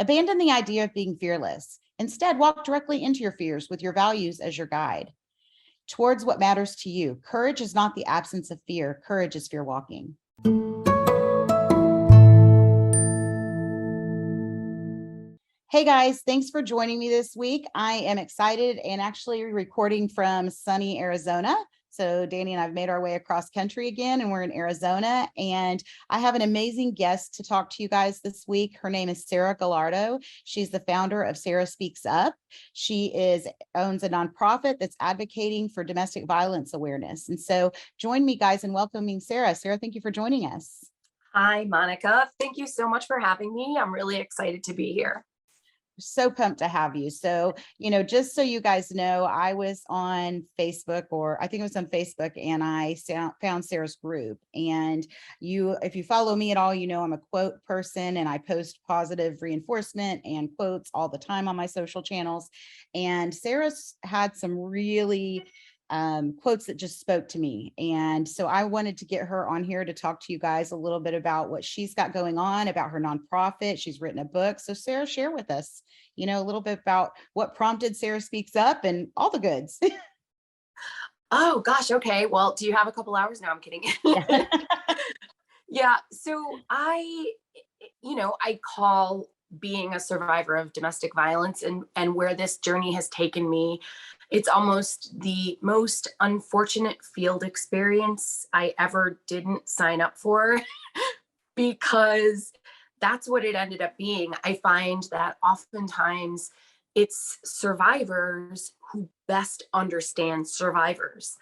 Abandon the idea of being fearless. Instead, walk directly into your fears with your values as your guide towards what matters to you. Courage is not the absence of fear. Courage is fear walking. Hey guys, thanks for joining me this week. I am excited and actually recording from sunny Arizona. So Danny and I've made our way across country again, and we're in Arizona. And I have an amazing guest to talk to you guys this week. Her name is Sarah Gallardo. She's the founder of SarahSpeaksUp. She owns a nonprofit that's advocating for domestic violence awareness. And so join me, guys, in welcoming Sarah. Sarah, thank you for joining us. Hi, Monica. Thank you so much for having me. I'm really excited to be here. So pumped to have you. So, just so you guys know, I was on Facebook, or I think it was on Facebook, and I found Sarah's group. And if you follow me at all, I'm a quote person, and I post positive reinforcement and quotes all the time on my social channels. And Sarah's had some really quotes that just spoke to me. And so I wanted to get her on here to talk to you guys a little bit about what she's got going on, about her nonprofit. She's written a book. So Sarah, share with us, a little bit about what prompted Sarah Speaks Up and all the goods. Oh gosh. Okay. Well, do you have a couple hours? No, I'm kidding. Yeah. Yeah. So I call being a survivor of domestic violence and where this journey has taken me, it's almost the most unfortunate field experience I ever didn't sign up for because that's what it ended up being. I find that oftentimes it's survivors who best understand survivors.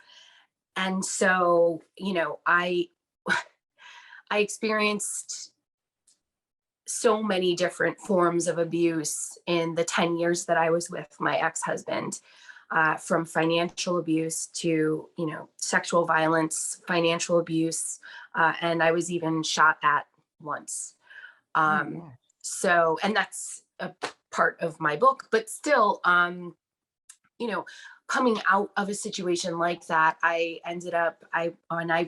And so, I experienced so many different forms of abuse in the 10 years that I was with my ex-husband, from financial abuse to, sexual violence, financial abuse, and I was even shot at once. So, and that's a part of my book, but still, coming out of a situation like that, I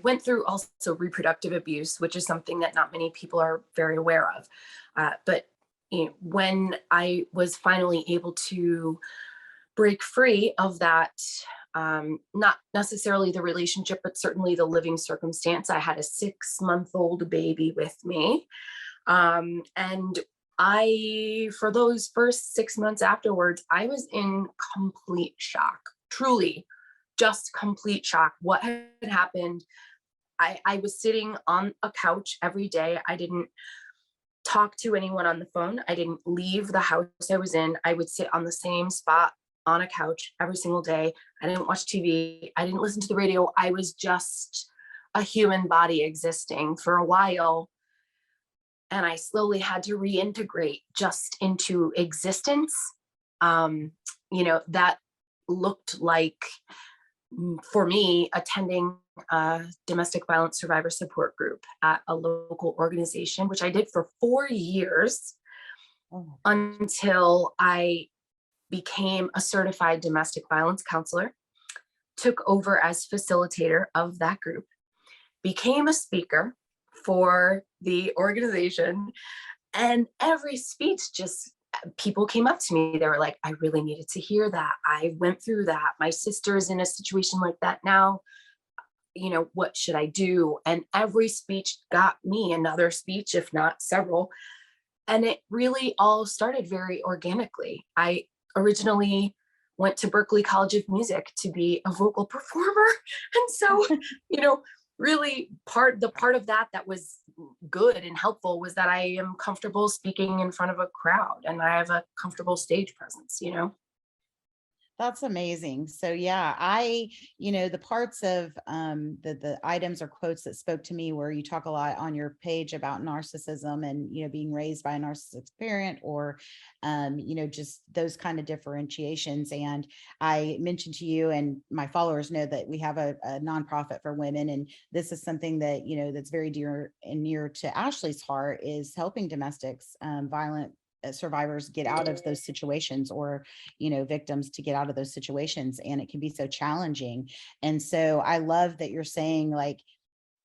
went through also reproductive abuse, which is something that not many people are very aware of. But when I was finally able to break free of that, not necessarily the relationship, but certainly the living circumstance, I had a 6-month-old baby with me. And for those first 6 months afterwards, I was in complete shock, truly just complete shock. What had happened? I was sitting on a couch every day. I didn't talk to anyone on the phone. I didn't leave the house I was in. I would sit on the same spot on a couch every single day. I didn't watch TV. I didn't listen to the radio. I was just a human body existing for a while. And I slowly had to reintegrate just into existence. That looked like, for me, attending a domestic violence survivor support group at a local organization, which I did for 4 years until I became a certified domestic violence counselor, took over as facilitator of that group, became a speaker for the organization, and every speech, just people came up to me. They were like, I really needed to hear that. I went through that. My sister's in a situation like that now. What should I do? And every speech got me another speech, if not several. And it really all started very organically. I originally went to Berklee College of Music to be a vocal performer. And so, really the part of that was good and helpful was that I am comfortable speaking in front of a crowd and I have a comfortable stage presence, That's amazing. So yeah, the parts of the items or quotes that spoke to me where you talk a lot on your page about narcissism and, being raised by a narcissistic parent or, just those kind of differentiations. And I mentioned to you, and my followers know that we have a nonprofit for women. And this is something that, that's very dear and near to Ashley's heart, is helping domestics, violent survivors get out of those situations, or victims to get out of those situations. And it can be so challenging. And so I love that you're saying, like,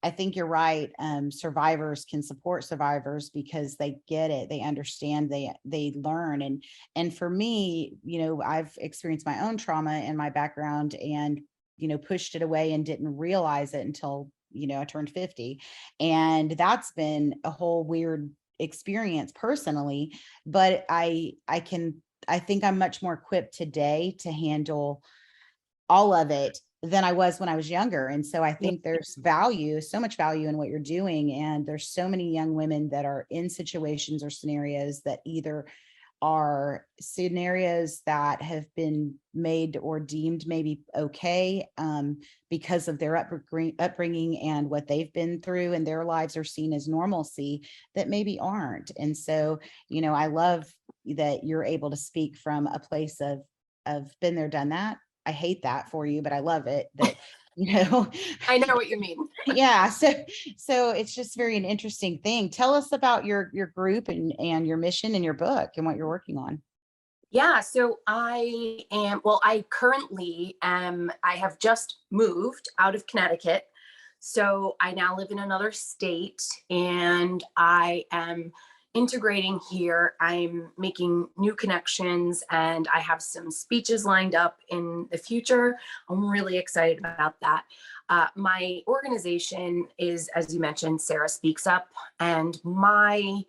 I think you're right. Survivors can support survivors because they get it, they understand, they learn. And for me, I've experienced my own trauma in my background and, pushed it away and didn't realize it until, I turned 50. And that's been a whole weird experience personally. But I think I'm much more equipped today to handle all of it than I was when I was younger. And so I Yeah. think there's value, so much value in what you're doing. And there's so many young women that are in situations or scenarios that either are scenarios that have been made or deemed maybe okay, because of their upbringing and what they've been through, and their lives are seen as normalcy that maybe aren't. And so, I love that you're able to speak from a place of been there, done that. I hate that for you, but I love it that, you know, I know what you mean. yeah. So it's just very an interesting thing. Tell us about your group and your mission and your book and what you're working on. Yeah, so I currently I have just moved out of Connecticut. So I now live in another state and I am integrating here. I'm making new connections and I have some speeches lined up in the future. I'm really excited about that. My organization is, as you mentioned, Sarah Speaks Up, and my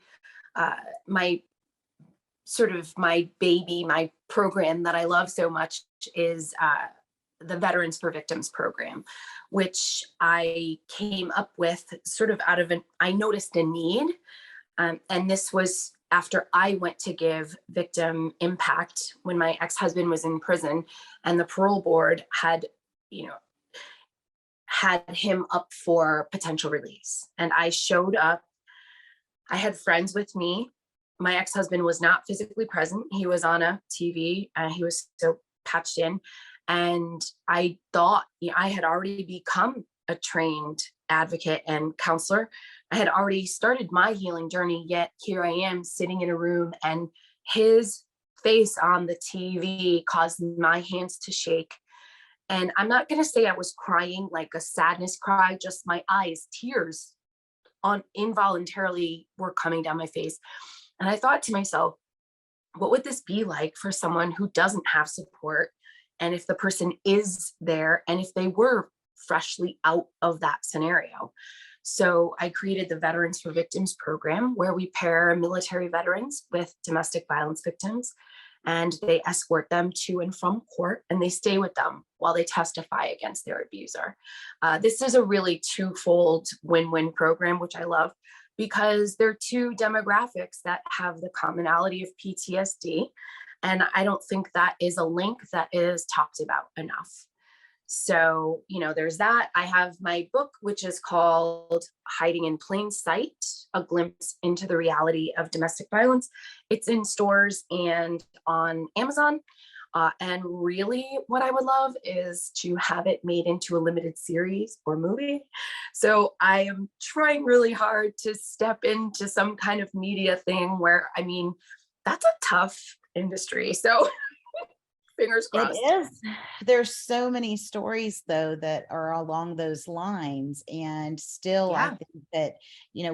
sort of my baby, my program that I love so much is the Veterans for Victims program, which I came up with sort of out of I noticed a need. And this was after I went to give victim impact when my ex-husband was in prison and the parole board had him up for potential release. And I showed up. I had friends with me. My ex-husband was not physically present. He was on a TV and he was so patched in. And I thought, I had already become a trained advocate and counselor. I had already started my healing journey, yet here I am sitting in a room and his face on the TV caused my hands to shake. And I'm not going to say I was crying like a sadness cry, just my eyes, tears on involuntarily were coming down my face. And I thought to myself, what would this be like for someone who doesn't have support? And if the person is there and if they were freshly out of that scenario. So I created the Veterans for Victims program, where we pair military veterans with domestic violence victims, and they escort them to and from court, and they stay with them while they testify against their abuser. This is a really twofold win-win program, which I love, because they're two demographics that have the commonality of PTSD. And I don't think that is a link that is talked about enough. So, there's that. I have my book, which is called Hiding in Plain Sight, A Glimpse into the Reality of Domestic Violence. It's in stores and on Amazon. And really what I would love is to have it made into a limited series or movie. So I am trying really hard to step into some kind of media thing where, that's a tough industry. So fingers It crossed. is. There's so many stories though that are along those lines. And still, I Yeah. think that,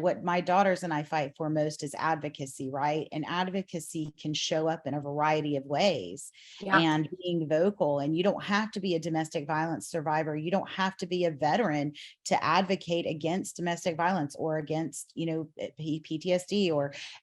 what my daughters and I fight for most is advocacy, right? And advocacy can show up in a variety of ways, Yeah. and being vocal. And you don't have to be a domestic violence survivor. You don't have to be a veteran to advocate against domestic violence or against, PTSD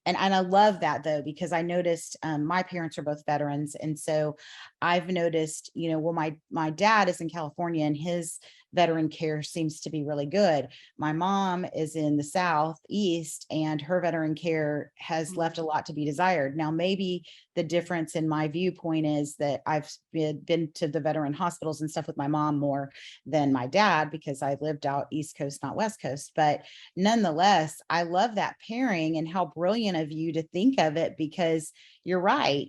and I love that though, because I noticed my parents are both veterans. And so I've noticed, well, my dad is in California and his veteran care seems to be really good. My mom is in the Southeast and her veteran care has left a lot to be desired. Now, maybe the difference in my viewpoint is that I've been to the veteran hospitals and stuff with my mom more than my dad because I lived out East Coast, not West Coast. But nonetheless, I love that pairing and how brilliant of you to think of it, because you're right.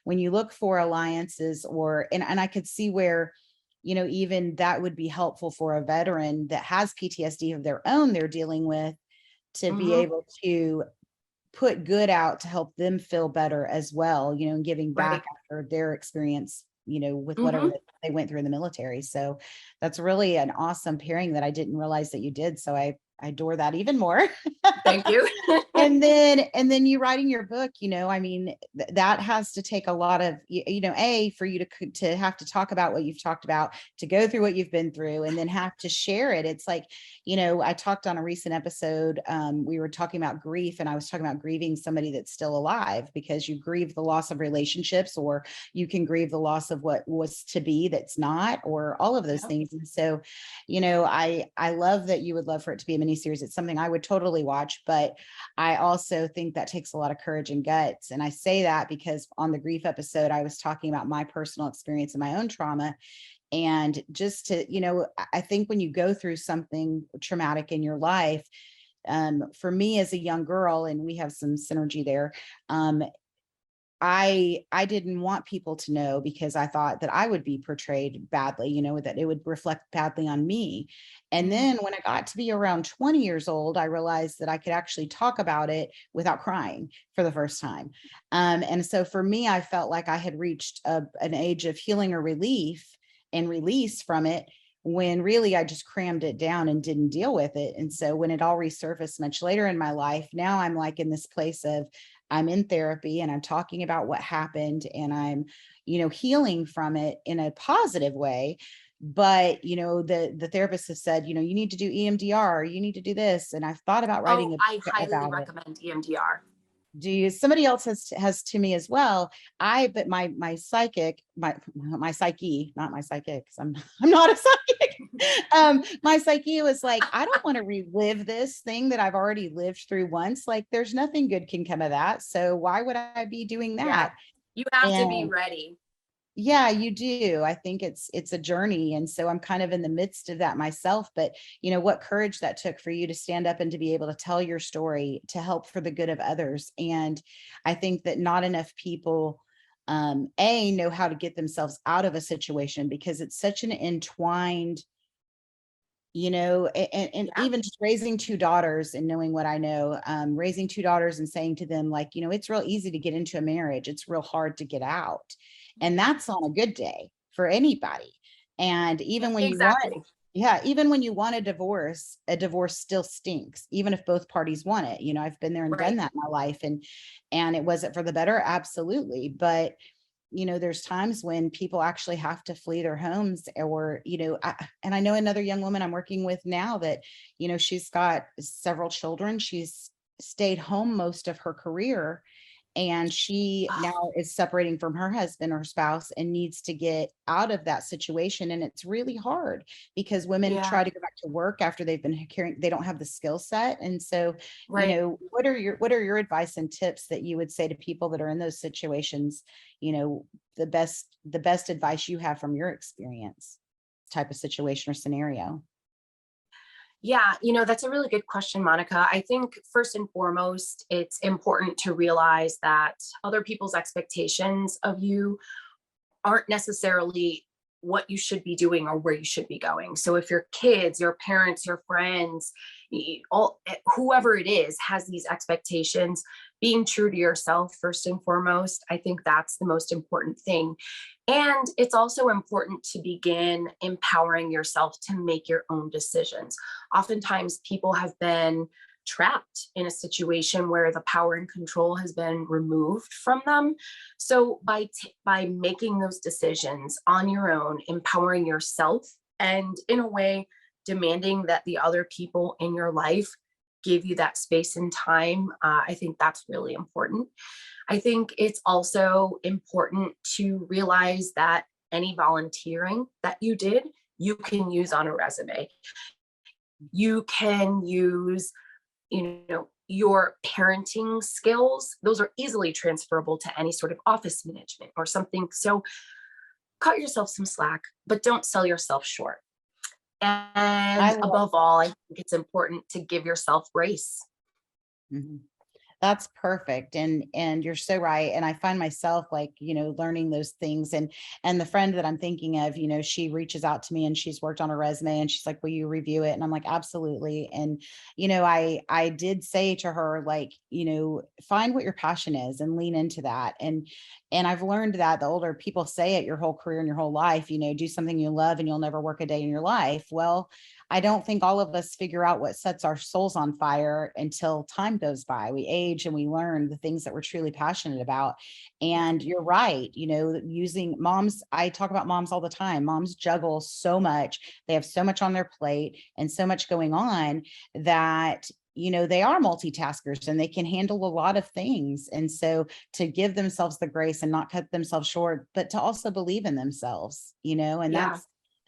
When you look for alliances and I could see where, even that would be helpful for a veteran that has PTSD of their own they're dealing with, to be Mhm. able to put good out to help them feel better as well, and giving Right. back after their experience with whatever they went through in the military. So that's really an awesome pairing that I didn't realize that you did. So I adore that even more. Thank you. And then you writing your book, that has to take a lot of, for you to have to talk about what you've talked about, to go through what you've been through, and then have to share it. It's like, I talked on a recent episode, we were talking about grief, and I was talking about grieving somebody that's still alive, because you grieve the loss of relationships, or you can grieve the loss of what was to be that's not, or all of those things. And so, I love that you would love for it to be a miniseries. It's something I would totally watch, but I also think that takes a lot of courage and guts. And I say that because on the grief episode, I was talking about my personal experience and my own trauma. And just to, I think when you go through something traumatic in your life, for me as a young girl, and we have some synergy there, I didn't want people to know, because I thought that I would be portrayed badly, that it would reflect badly on me. And then when I got to be around 20 years old, I realized that I could actually talk about it without crying for the first time. And so for me, I felt like I had reached an age of healing or relief and release from it, when really I just crammed it down and didn't deal with it. And so when it all resurfaced much later in my life, now I'm like in this place of, I'm in therapy and I'm talking about what happened, and I'm, healing from it in a positive way. But, the therapist has said, you need to do EMDR, you need to do this. And I've thought about writing I book highly about it. recommend EMDR. Do you? Somebody else has to me as well. But my psychic, my psyche, not my psychic, because I'm not a psychic. My psyche was like, I don't want to relive this thing that I've already lived through once. Like, there's nothing good can come of that. So why would I be doing that? You have to be ready. Yeah, you do. I think it's a journey. And so I'm kind of in the midst of that myself. But what courage that took for you to stand up and to be able to tell your story, to help for the good of others. And I think that not enough people know how to get themselves out of a situation, because it's such an entwined, and even just raising two daughters and knowing what I know, raising two daughters and saying to them, like, it's real easy to get into a marriage. It's real hard to get out. And that's on a good day for anybody. And even when even when you want a divorce still stinks, even if both parties want it. I've been there and done that in my life, and it wasn't for the better. Absolutely. But there's times when people actually have to flee their homes, or, and I know another young woman I'm working with now that, she's got several children. She's stayed home most of her career, and she now is separating from her husband or spouse and needs to get out of that situation. And it's really hard, because women try to go back to work after they've been caring, they don't have the skill set. And so, what are your advice and tips that you would say to people that are in those situations? The best advice you have from your experience type of situation or scenario. Yeah, that's a really good question, Monica. I think first and foremost, it's important to realize that other people's expectations of you aren't necessarily what you should be doing or where you should be going. So if your kids, your parents, your friends, whoever it is has these expectations, being true to yourself first and foremost, I think that's the most important thing. And it's also important to begin empowering yourself to make your own decisions. Oftentimes people have been trapped in a situation where the power and control has been removed from them. So by making those decisions on your own, empowering yourself, and in a way demanding that the other people in your life give you that space and time, I think that's really important. I think it's also important to realize that any volunteering that you did, you can use on a resume. You can use your parenting skills. Those are easily transferable to any sort of office management or something. So cut yourself some slack, but don't sell yourself short. And above all, I think it's important to give yourself grace. Mm-hmm. That's perfect. And you're so right. And I find myself like, learning those things. And the friend that I'm thinking of, she reaches out to me and she's worked on a resume and she's like, will you review it? And I'm like, absolutely. And, I did say to her, like, find what your passion is and lean into that. And I've learned that the older people say it your whole career and your whole life, do something you love and you'll never work a day in your life. Well, I don't think all of us figure out what sets our souls on fire until time goes by. We age and we learn the things that we're truly passionate about. And you're right, using moms, I talk about moms all the time. Moms juggle so much. They have so much on their plate and so much going on that they are multitaskers and they can handle a lot of things. And so to give themselves the grace and not cut themselves short, but to also believe in themselves, and Yeah.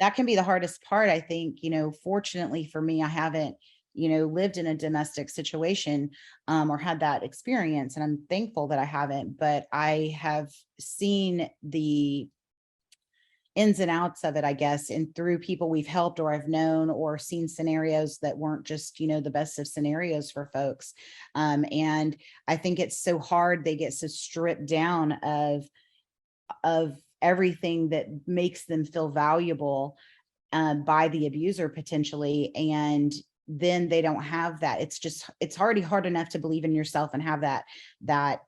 that can be the hardest part. I think, fortunately for me, I haven't, lived in a domestic situation or had that experience. And I'm thankful that I haven't, but I have seen the ins and outs of it, I guess, and through people we've helped or I've known or seen scenarios that weren't just, the best of scenarios for folks. And I think it's so hard. They get so stripped down of everything that makes them feel valuable by the abuser potentially. And then they don't have that. It's already hard enough to believe in yourself and have that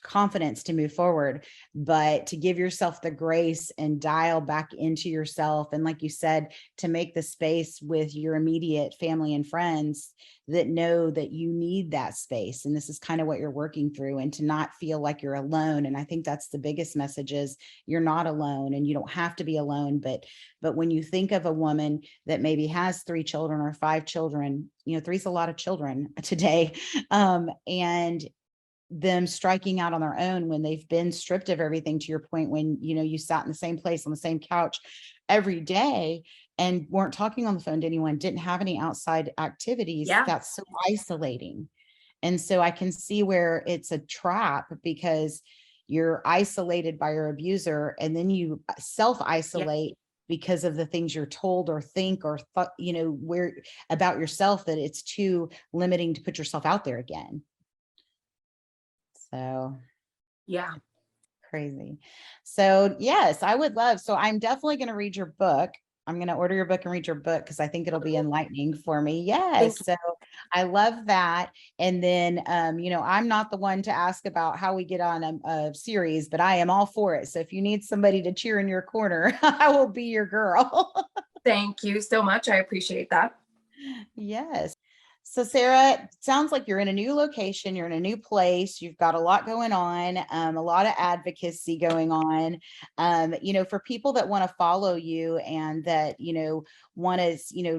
confidence to move forward, but to give yourself the grace and dial back into yourself. And like you said, to make the space with your immediate family and friends that know that you need that space. And this is kind of what you're working through, and to not feel like you're alone. And I think that's the biggest message is you're not alone and you don't have to be alone. But when you think of a woman that maybe has 3 children or 5 children, 3's a lot of children today. And them striking out on their own when they've been stripped of everything, to your point, when you sat in the same place on the same couch every day and weren't talking on the phone to anyone, didn't have any outside activities. Yeah. That's so isolating. And so I can see where it's a trap, because you're isolated by your abuser and then you self-isolate because of the things you're told or think or thought, where about yourself, that it's too limiting to put yourself out there again. So Yeah. crazy. So yes, I would love, so I'm definitely going to read your book. I'm going to order your book and read your book because I think it'll be enlightening for me. Yes. So I love that. And then, I'm not the one to ask about how we get on a series, but I am all for it. So if you need somebody to cheer in your corner, I will be your girl. Thank you so much. I appreciate that. Yes. So Sarah, it sounds like you're in a new location, you're in a new place, you've got a lot going on, a lot of advocacy going on. For people that want to follow you and that, want to,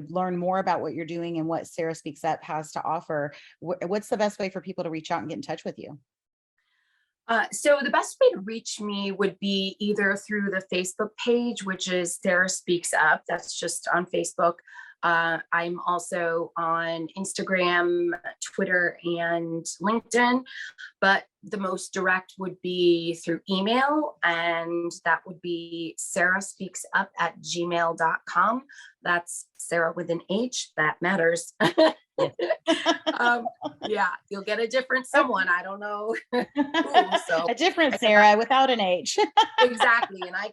learn more about what you're doing and what Sarah Speaks Up has to offer, what's the best way for people to reach out and get in touch with you? So the best way to reach me would be either through the Facebook page, which is Sarah Speaks Up. That's just on Facebook. I'm also on Instagram, Twitter, and LinkedIn, but the most direct would be through email, and that would be SarahSpeaksUp@gmail.com. That's Sarah with an H. That matters. Yeah, you'll get a different someone. I don't know who, so a different Sarah without an H. Exactly, and I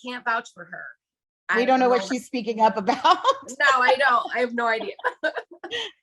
can't vouch for her. We don't know what she's speaking up about. No, I don't. I have no idea.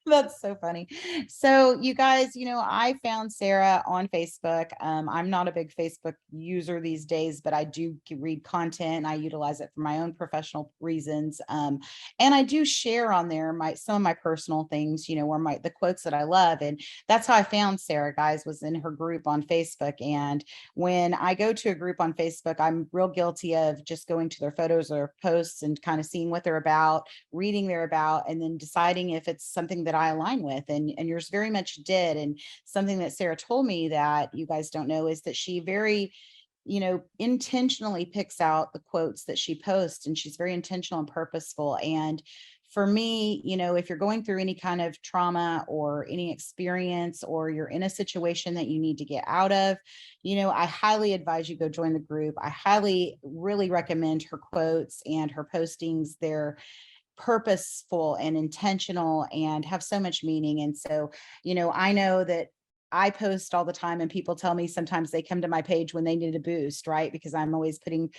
That's so funny. So you guys, I found Sarah on Facebook. I'm not a big Facebook user these days, but I do read content. I utilize it for my own professional reasons. And I do share on there some of my personal things, where the quotes that I love. And that's how I found Sarah, guys, was in her group on Facebook. And when I go to a group on Facebook, I'm real guilty of just going to their photos or posts and kind of seeing what they're about, reading they're about, and then deciding if it's something that I align with. And yours very much did. And something that Sarah told me that you guys don't know is that she very, intentionally picks out the quotes that she posts, and she's very intentional and purposeful. And for me, if you're going through any kind of trauma or any experience, or you're in a situation that you need to get out of, I highly advise you go join the group. I really recommend her quotes and her postings. They're purposeful and intentional and have so much meaning. And so, I know that I post all the time, and people tell me sometimes they come to my page when they need a boost, right? Because I'm always putting,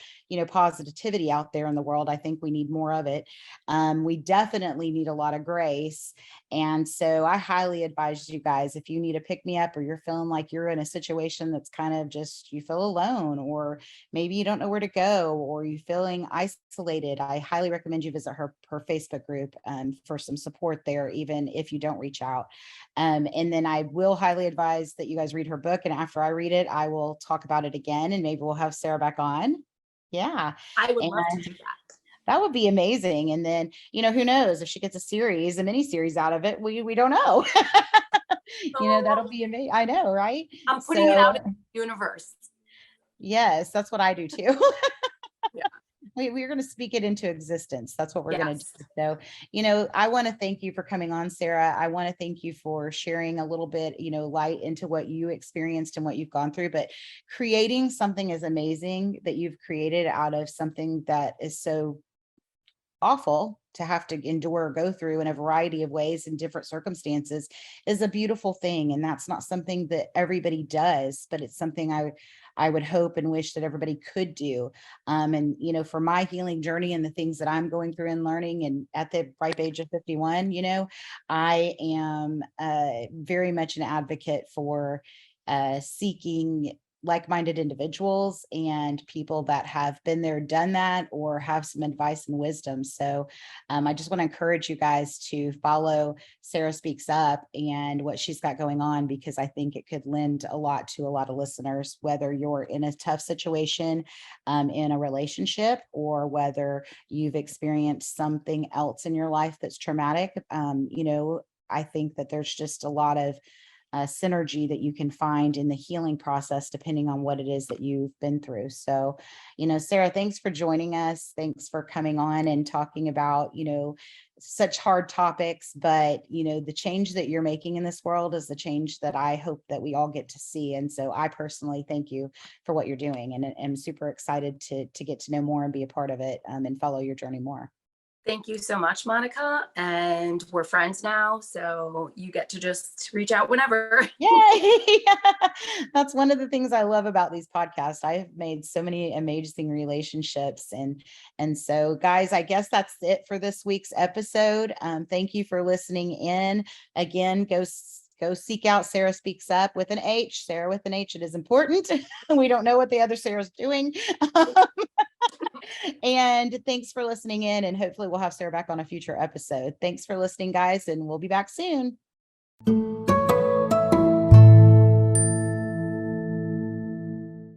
positivity out there in the world. I think we need more of it. We definitely need a lot of grace. And so I highly advise you guys, if you need a pick me up, or you're feeling like you're in a situation that's kind of just, you feel alone, or maybe you don't know where to go, or you feeling isolated, I highly recommend you visit her Facebook group for some support there, even if you don't reach out. And then I will highly advise that you guys read her book. And after I read it, I will talk about it again, and maybe we'll have Sarah back on. Yeah. I would And love to do that. that would be amazing. And then, who knows, if she gets a mini series out of it, we don't know. That'll be amazing. I know, right? I'm putting it out in the universe. Yes, that's what I do too. Yeah. We're going to speak it into existence. That's what we're going to Yes. do. So, I want to thank you for coming on, Sarah. I want to thank you for sharing a little bit, light into what you experienced and what you've gone through, but creating something as amazing that you've created out of something that is so awful to have to endure or go through in a variety of ways in different circumstances is a beautiful thing. And that's not something that everybody does, but it's something I would hope and wish that everybody could do. And, for my healing journey and the things that I'm going through and learning, and at the ripe age of 51, I am very much an advocate for seeking like-minded individuals and people that have been there, done that, or have some advice and wisdom. So I just want to encourage you guys to follow Sarah Speaks Up and what she's got going on, because I think it could lend a lot to a lot of listeners, whether you're in a tough situation in a relationship, or whether you've experienced something else in your life that's traumatic. I think that there's just a lot of synergy that you can find in the healing process, depending on what it is that you've been through. So, Sarah, thanks for joining us. Thanks for coming on and talking about, such hard topics, but, the change that you're making in this world is the change that I hope that we all get to see. And so I personally thank you for what you're doing, and I'm super excited to get to know more and be a part of it, and follow your journey more. Thank you so much, Monica. And we're friends now, so you get to just reach out whenever. Yay! That's one of the things I love about these podcasts. I have made so many amazing relationships. And so, guys, I guess that's it for this week's episode. Thank you for listening in. Again, go seek out Sarah Speaks Up with an H. Sarah with an H. It is important. We don't know what the other Sarah's doing. And thanks for listening in, and hopefully we'll have Sarah back on a future episode. Thanks for listening, guys, and we'll be back soon.